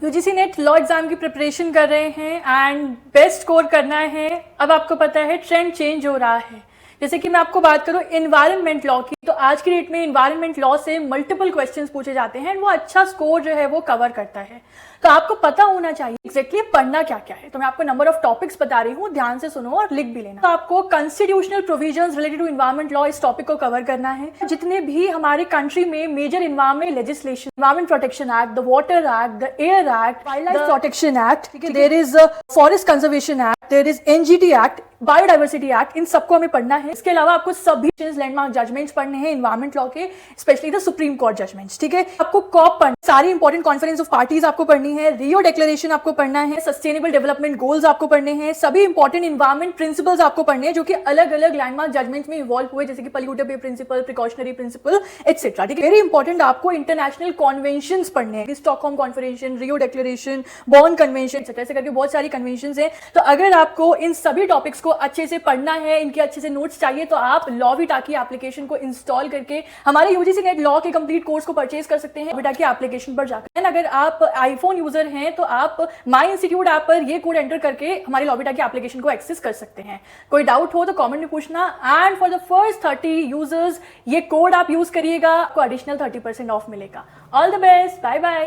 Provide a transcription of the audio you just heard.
UGC net law exam की preparation कर रहे हैं एंड बेस्ट स्कोर करना है। अब आपको पता है ट्रेंड चेंज हो रहा है। जैसे कि मैं आपको बात करूं एनवायरनमेंट लॉ की, तो आज की डेट में एनवायरनमेंट लॉ से मल्टीपल क्वेश्चंस पूछे जाते हैं, वो अच्छा स्कोर जो है वो कवर करता है। तो आपको पता होना चाहिए एग्जैक्टली पढ़ना क्या क्या है। तो मैं आपको नंबर ऑफ टॉपिक्स बता रही हूँ, ध्यान से सुनो और लिख भी लेना। तो आपको constitutional provisions related to environment law इस टॉपिक को कवर करना है। जितने भी हमारे कंट्री में major environment legislation, environment protection act, the water act, the air act, wildlife protection act, there is forest conservation act, there is NGT act, biodiversity act, इन सबको हमें पढ़ना है। इसके अलावा आपको सभी लैंडमार्क जजमेंट्स पढ़ने हैं एनवायरमेंट लॉ के, specially the supreme court judgments. ठीक है, आपको कॉप पढ़ना, सारी इंपॉर्टेंट कॉन्फ्रेंस ऑफ पार्टीज आपको पढ़नी है, रियो डिक्लेरेशन आपको पढ़ना है, सस्टेनेबल डेवलपमेंट गोल्स आपको पढ़ने हैं, सभी इंपॉर्टेंट एनवायरमेंट प्रिंसिपल्स आपको पढ़ने हैं जो कि अलग अलग लैंडमार्क जजमेंट्स में इवॉल्व हुए, जैसे कि पोल्यूटर पे प्रिंसिपल, प्रिकॉशनरी प्रिंसिपल एटसेट्रा। ठीक है, वेरी इंपॉर्टेंट आपको इंटरनेशनल कॉन्वेंशंस पढ़ने हैं, Stockholm convention, Rio declaration, Bonn convention etcetera, ऐसे करके बहुत सारी कन्वेंशंस हैं। तो अगर आपको इन सभी टॉपिक्स को अच्छे से पढ़ना है, इनके अच्छे से नोट्स चाहिए, तो आप लॉविटा की एप्लीकेशन को इंस्टॉल करके हमारे यूजीसी नेट लॉ के कंप्लीट कोर्स को परचेज कर सकते हैं लॉविटा की एप्लीकेशन पर जाकर। अगर आप आईफोन यूजर हैं तो आप माई इंस्टीट्यूट ऐप पर ये कोड एंटर करके हमारे लॉविटा की एप्लीकेशन को एक्सेस कर सकते हैं। कोई डाउट हो तो कमेंट में पूछना। And for the first 30 users ये कोड आप यूज करिएगा, आपको एडिशनल 30% ऑफ मिलेगा। All the best, bye bye.